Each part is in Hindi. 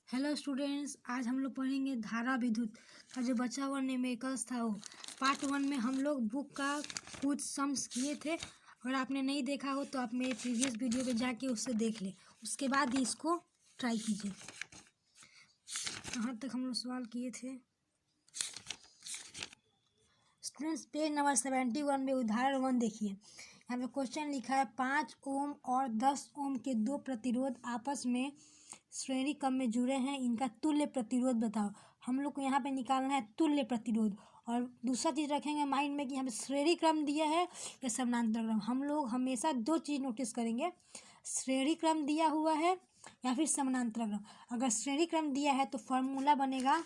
हेलो स्टूडेंट्स, आज हम लोग पढ़ेंगे धारा विद्युत का जो बचा हुआ न्यूमेरिकल्स था। वो पार्ट 1 में हम लोग बुक का कुछ सम्स किए थे। अगर आपने नहीं देखा हो तो आप मेरे प्रीवियस वीडियो पे जाके उससे देख लें, उसके बाद ही इसको ट्राई कीजिए। कहाँ तक हम लोग सवाल किए थे स्टूडेंट्स? पेज नंबर 71 में उदाहरण 1 देखिए। यहाँ पे क्वेश्चन लिखा है 5 ओम और 10 ओम के दो प्रतिरोध आपस में श्रेणी क्रम में जुड़े हैं, इनका तुल्य प्रतिरोध बताओ। हम लोग को यहाँ पे निकालना है तुल्य प्रतिरोध। और दूसरा चीज़ रखेंगे माइंड में कि हमें श्रेणी क्रम दिया है या समानांतर क्रम। हम लोग हमेशा दो चीज़ नोटिस करेंगे, श्रेणी क्रम दिया हुआ है या फिर समानांतर क्रम। अगर श्रेणी क्रम दिया है तो फॉर्मूला बनेगा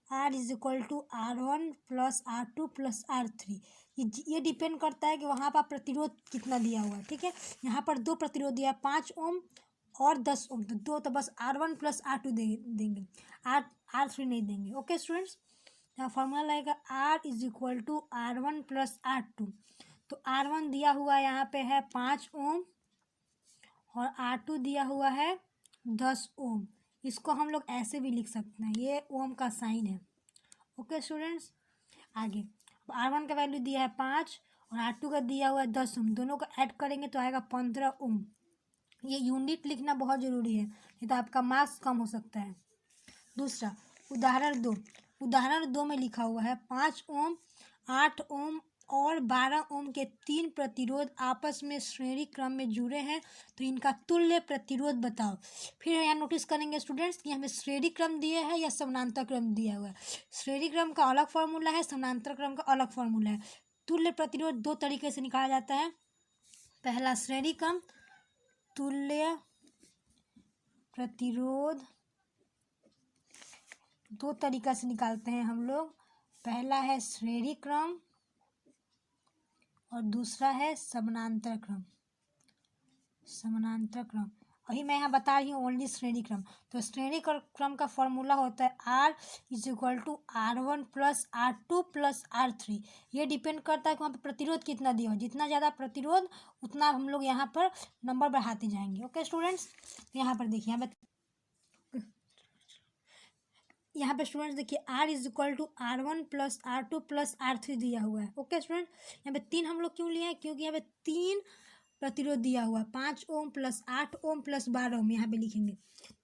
R is equal to R1 plus R2 plus R3। ये डिपेंड करता है कि वहाँ पर प्रतिरोध कितना दिया हुआ है। ठीक है, यहाँ पर दो प्रतिरोध दिया है, 5 ओम और 10 ओम। तो दो तो बस R1 प्लस R2 देंगे, R3 नहीं देंगे। ओके स्टूडेंट्स, यहाँ फॉर्मूला लगेगा R is equal to R1 plus R2। तो R1 दिया हुआ है यहाँ पे है 5 ओम और R2 दिया हुआ है 10 ओम। इसको हम लोग ऐसे भी लिख सकते हैं, ये ओम का साइन है। ओके स्टूडेंट्स, आगे R1 का वैल्यू दिया है 5 और R2 का दिया हुआ है 10 ओम। दोनों को ऐड करेंगे तो आएगा 15 ओम। ये यूनिट लिखना बहुत ज़रूरी है, नहीं तो आपका मार्क्स कम हो सकता है। दूसरा उदाहरण 2 में लिखा हुआ है 5 ओम 8 ओम और 12 ओम के तीन प्रतिरोध आपस में श्रेणी क्रम में जुड़े हैं, तो इनका तुल्य प्रतिरोध बताओ। फिर यहाँ नोटिस करेंगे स्टूडेंट्स कि हमें श्रेणी क्रम दिया है या समानांतर क्रम दिया हुआ है। श्रेणी क्रम का अलग फॉर्मूला है, समानांतर क्रम का अलग फॉर्मूला है। तुल्य प्रतिरोध दो तरीके से निकाला जाता है। पहला श्रेणी क्रम तुल्य प्रतिरोध दो तरीका से निकालते हैं हम लोग। पहला है श्रेणी क्रम और दूसरा है समानांतर क्रम। अभी मैं यहाँ बता रही हूँ ओनली श्रेणी क्रम। तो श्रेणी क्रम का फॉर्मूला होता है R is equal to R1 plus R2 plus R3। ये डिपेंड करता है कि वहाँ पर प्रतिरोध कितना दिया हो। जितना ज़्यादा प्रतिरोध उतना हम लोग यहाँ पर नंबर बढ़ाते जाएंगे। ओके स्टूडेंट्स, यहाँ पर देखिए, यहाँ पे स्टूडेंट्स देखिए R is equal to R1 plus R2 plus R3 दिया हुआ है। ओके स्टूडेंट, यहाँ पे 3 हम लोग क्यों लिए हैं? क्योंकि यहाँ पे 3 प्रतिरोध दिया हुआ है, 5 ओम प्लस 8 ओम प्लस 12 ओम। यहाँ पे लिखेंगे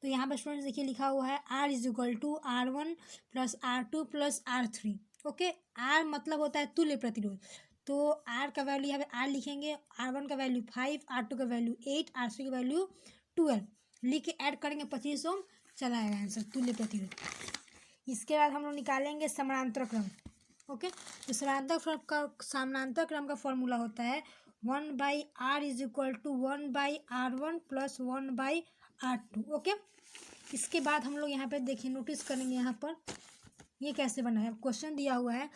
तो यहाँ पे स्टूडेंट्स देखिए लिखा हुआ है R is equal to R1 plus R2 plus R3। Okay, R मतलब होता है तुल्य प्रतिरोध। तो R का वैल्यू यहाँ पे R लिखेंगे, R1 का वैल्यू 5, R2 का वैल्यू 8, R3 का वैल्यू 12 लिख के ऐड करेंगे 25 ओम, चला आएगा आंसर तुल्य प्रतिरोध। इसके बाद हम लोग निकालेंगे समानांतर क्रम। ओके, तो समानांतर क्रम का फॉर्मूला होता है 1/R is equal to 1/R1 plus 1/R2। Okay, इसके बाद हम लोग यहाँ पे देखिए नोटिस करेंगे, यहाँ पर ये कैसे बना है। क्वेश्चन दिया हुआ है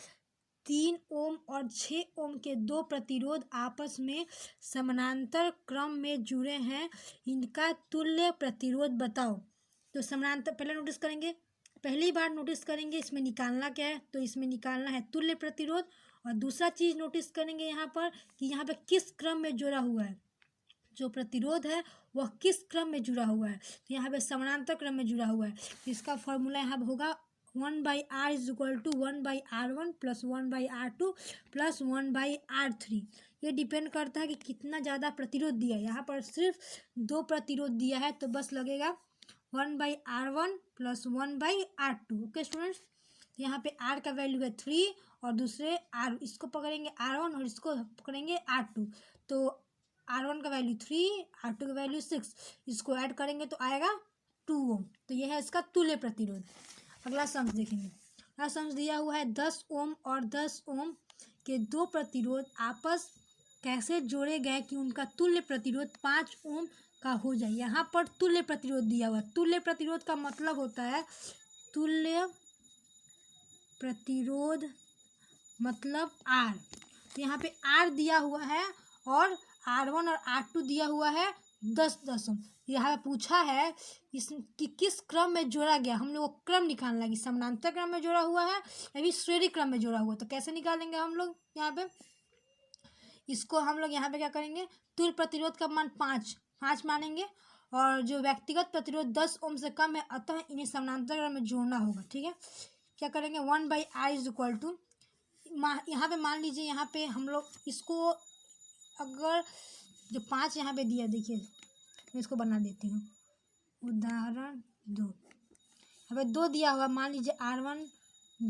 3 ओम और 6 ओम के दो प्रतिरोध आपस में समानांतर क्रम में जुड़े हैं, इनका तुल्य प्रतिरोध बताओ। तो समानांतर पहले नोटिस करेंगे, पहली बार नोटिस करेंगे इसमें निकालना क्या है, तो इसमें निकालना है तुल्य प्रतिरोध। और दूसरा चीज़ नोटिस करेंगे यहाँ पर कि यहाँ पे किस क्रम में जुड़ा हुआ है, जो प्रतिरोध है वह किस क्रम में जुड़ा हुआ है। तो यहाँ पे समानांतर क्रम में जुड़ा हुआ है, तो इसका फॉर्मूला यहाँ होगा 1/R is equal to 1/R1 plus 1/R2 plus 1/R3। ये डिपेंड करता है कि कितना ज़्यादा प्रतिरोध दिया है। यहाँ पर सिर्फ 2 प्रतिरोध दिया है, तो बस लगेगा 1/R1 plus 1/R2। Okay students, यहाँ पे R का वैल्यू है 3 और दूसरे R, इसको पकड़ेंगे R1 और इसको पकड़ेंगे R2। तो R1 का वैल्यू 3, R2 का वैल्यू 6, इसको ऐड करेंगे तो आएगा 2 ओम। तो यह है इसका तुल्य प्रतिरोध। अगला सम्स देखेंगे। अगला सम्स दिया हुआ है 10 ओम और 10 ओम के दो प्रतिरोध आपस कैसे जोड़े गए कि उनका तुल्य प्रतिरोध 5 ओम का हो जाए। यहाँ पर तुल्य प्रतिरोध दिया हुआ है। तुल्य प्रतिरोध का मतलब होता है, तुल्य प्रतिरोध मतलब R। तो यहाँ पे R दिया हुआ है और R1 और R2 दिया हुआ है 10 ओम। यहाँ पूछा है कि किस क्रम में जोड़ा गया, हम लोग को क्रम निकालना है कि समानांतर क्रम में जोड़ा हुआ है या फिर श्रेणी क्रम में जोड़ा हुआ है। तो कैसे निकालेंगे हम लोग, यहाँ पे इसको हम लोग यहाँ पे क्या करेंगे, तुल्य प्रतिरोध का मान 5 मानेंगे और जो व्यक्तिगत प्रतिरोध 10 ओम से कम है, अतः इन्हें समानांतर क्रम में जोड़ना होगा। ठीक है, क्या करेंगे 1/r इज इक्वल टू, यहाँ पे मान लीजिए, यहाँ पे हम लोग इसको अगर जो 5 यहाँ पे दिया, देखिए मैं इसको बना देती हूँ, उदाहरण 2, यहाँ पे 2 दिया हुआ, मान लीजिए R1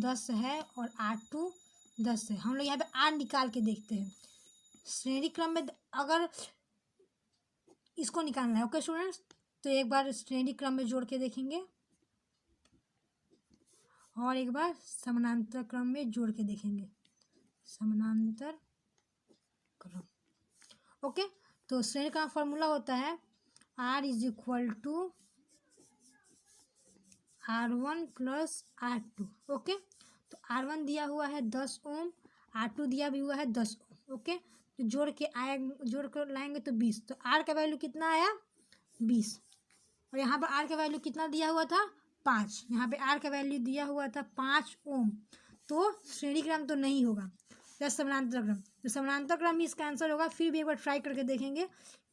10 है और R2 10 है। हम लोग यहाँ पे R निकाल के देखते हैं श्रेणी क्रम में, अगर इसको निकालना है। ओके स्टूडेंट्स, तो एक बार श्रेणी क्रम में जोड़ के देखेंगे और एक बार समानांतर क्रम में जोड़ के देखेंगे, समानांतर क्रम। ओके, तो श्रेणी का फॉर्मूला होता है R is equal to R1 plus R2। Okay, तो R1 दिया हुआ है 10 ओम, R2 दिया भी हुआ है 10 ओम। ओके, तो जोड़ कर लाएंगे तो 20, तो R का वैल्यू कितना आया 20, और यहाँ पर R का वैल्यू कितना दिया हुआ था 5, यहाँ पे R का वैल्यू दिया हुआ था 5 ओम, तो श्रेणी क्रम तो नहीं होगा, या समानांतर क्रम, तो समानांतर क्रम ही इसका आंसर होगा। फिर भी एक बार ट्राई करके देखेंगे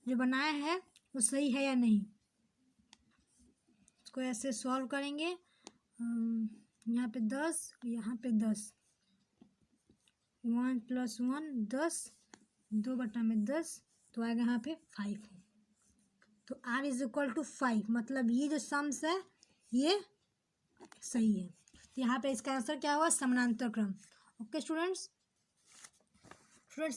जो बनाया है वो सही है या नहीं। इसको ऐसे सॉल्व करेंगे, यहाँ पे 10, यहाँ पे 10, 1 + 1 10, 2/10, तो आएगा यहाँ पे 5, तो R इज इक्वल टू 5, मतलब ये जो सम्स है ये सही है। तो यहाँ पे इसका आंसर क्या हुआ, समानांतर क्रम। ओके स्टूडेंट्स,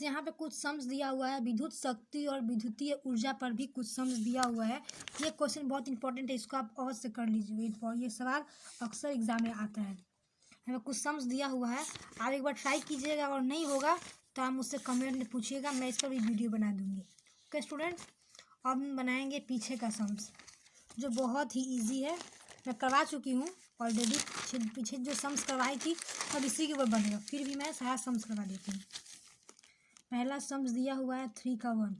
यहाँ पे कुछ सम्स दिया हुआ है, विद्युत शक्ति और विद्युतीय ऊर्जा पर भी कुछ सम्स दिया हुआ है। ये क्वेश्चन बहुत इंपॉर्टेंट है, इसको आप अवश्य कर लीजिए, ये सवाल अक्सर एग्जाम में आता है। हमें कुछ सम्स दिया हुआ है, आप एक बार ट्राई कीजिएगा, और नहीं होगा तो आप मुझसे कमेंट में पूछिएगा, मैं इसका भी वीडियो बना दूँगी। ओके स्टूडेंट, अब हम बनाएंगे पीछे का सम्स, जो बहुत ही ईजी है, मैं करवा चुकी हूँ ऑलरेडी। पीछे जो सम्स करवाई थी सब इसी के ऊपर बनेगा, फिर भी मैं सारा सम्स करवा देती हूँ। पहला सम्स दिया हुआ है 3 का 1।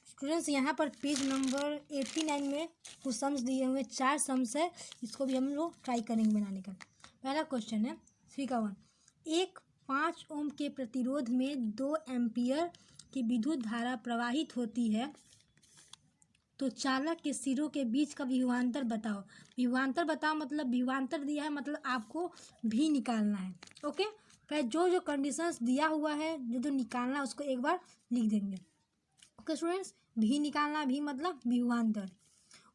स्टूडेंट्स, यहाँ पर पेज नंबर 89 में कुछ सम्स दिए हुए, 4 सम्स है, इसको भी हम लोग ट्राई करेंगे बनाने का। पहला क्वेश्चन है 3 का 1, एक 5 ओम के प्रतिरोध में 2 एम्पियर की विद्युत धारा प्रवाहित होती है, तो चालक के सिरों के बीच का विभवांतर बताओ। विभवांतर बताओ मतलब विभवांतर दिया है, मतलब आपको भी निकालना है। ओके, फिर जो जो कंडीशंस दिया हुआ है, जो जो निकालना है उसको एक बार लिख देंगे। ओके स्टूडेंट्स, भी निकालना, भी मतलब विभवांतर।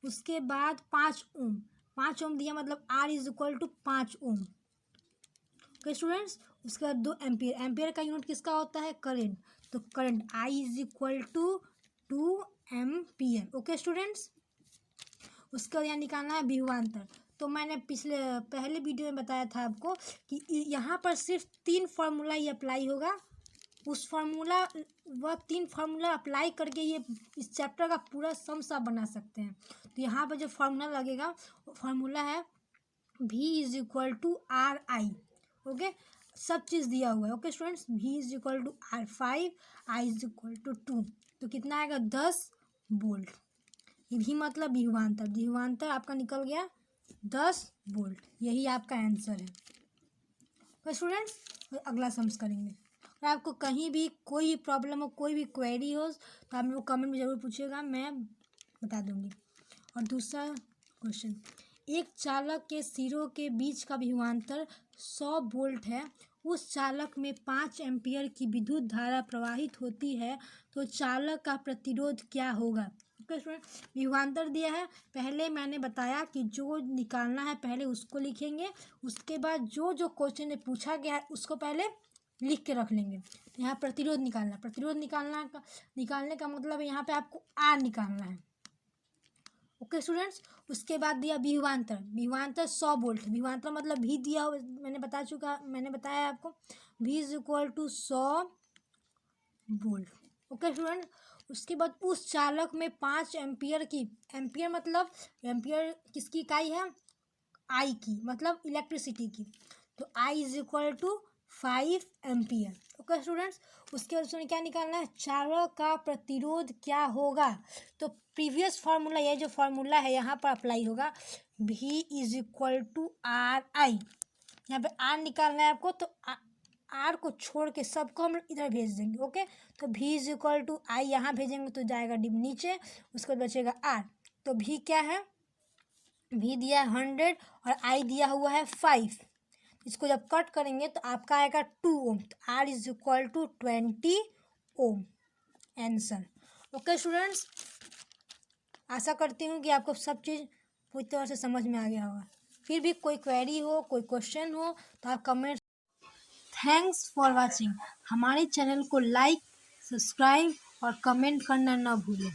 उसके बाद 5 ओम, 5 ओम दिया मतलब R is equal to 5 ohm. Okay students, उसके बाद 2 एम्पियर, एम्पियर का यूनिट किसका होता है, करंट, तो current I is equal to 2 ampere. Okay students, उसके बाद यहाँ निकालना है विभवांतर। तो मैंने पहले वीडियो में बताया था आपको कि यहाँ पर सिर्फ 3 फार्मूला ही अप्लाई होगा, उस फार्मूला, वह 3 फार्मूला अप्लाई करके ये इस चैप्टर का पूरा सम्स आप बना सकते हैं। तो यहाँ पर जो फार्मूला लगेगा वो फार्मूला है V is equal to RI। Okay, सब चीज़ दिया हुआ है। Okay students, V is equal to R5, I is equal to 2, तो कितना आएगा 10 वोल्ट। ये भी मतलब विभवांतर, विभवांतर आपका निकल गया 10 वोल्ट, यही आपका आंसर है। तो स्टूडेंट्स, अगला सम्स करेंगे, और आपको कहीं भी कोई भी प्रॉब्लम हो, कोई भी क्वेरी हो, तो आप मेरे को कमेंट में ज़रूर पूछिएगा, मैं बता दूंगी। और दूसरा क्वेश्चन, एक चालक के सिरों के बीच का विभवांतर 100 वोल्ट है, उस चालक में 5 एम्पियर की विद्युत धारा प्रवाहित होती है, तो चालक का प्रतिरोध क्या होगा। ओके स्टूडेंट, विभवांतर दिया है, पहले मैंने बताया कि जो निकालना है पहले उसको लिखेंगे, उसके बाद जो जो क्वेश्चन में पूछा गया है उसको पहले लिख के रख लेंगे। यहाँ प्रतिरोध निकालना, प्रतिरोध निकालने का मतलब है यहाँ पे आपको R निकालना है। ओके स्टूडेंट्स, उसके बाद दिया विभवांतर, विभवांतर 100 वोल्ट, विभवांतर मतलब भी दिया हो, मैंने बताया आपको, V is equal to 100 volt. Okay student, उसके बाद उस चालक में 5 एम्पियर की, एम्पियर मतलब एम्पियर किसकी इकाई है, I की, मतलब इलेक्ट्रिसिटी की, तो I is equal to 5 ampere. Okay students, उसके बाद उसमें क्या निकालना है, चालक का प्रतिरोध क्या होगा। तो प्रीवियस फार्मूला, ये जो फार्मूला है यहाँ पर अप्लाई होगा, V is equal to RI, यहाँ पे R निकालना है आपको, तो आर को छोड़ के सबको हम इधर भेज देंगे। ओके, तो v इज इक्वल टू आई यहाँ भेजेंगे तो जाएगा डी नीचे, उसके बाद बचेगा आर। तो v क्या है, v दिया है 100 और i दिया हुआ है 5। इसको जब कट करेंगे तो आपका आएगा 2 ओम। तो R is equal to 20 ohm answer. Okay students, आशा करती हूँ कि आपको सब चीज़ पूरी तरह से समझ में आ गया होगा। फिर भी कोई क्वेरी हो, कोई क्वेश्चन हो तो आप कमेंट। Thanks for watching. हमारे चैनल को लाइक, सब्सक्राइब और कमेंट करना ना भूलें।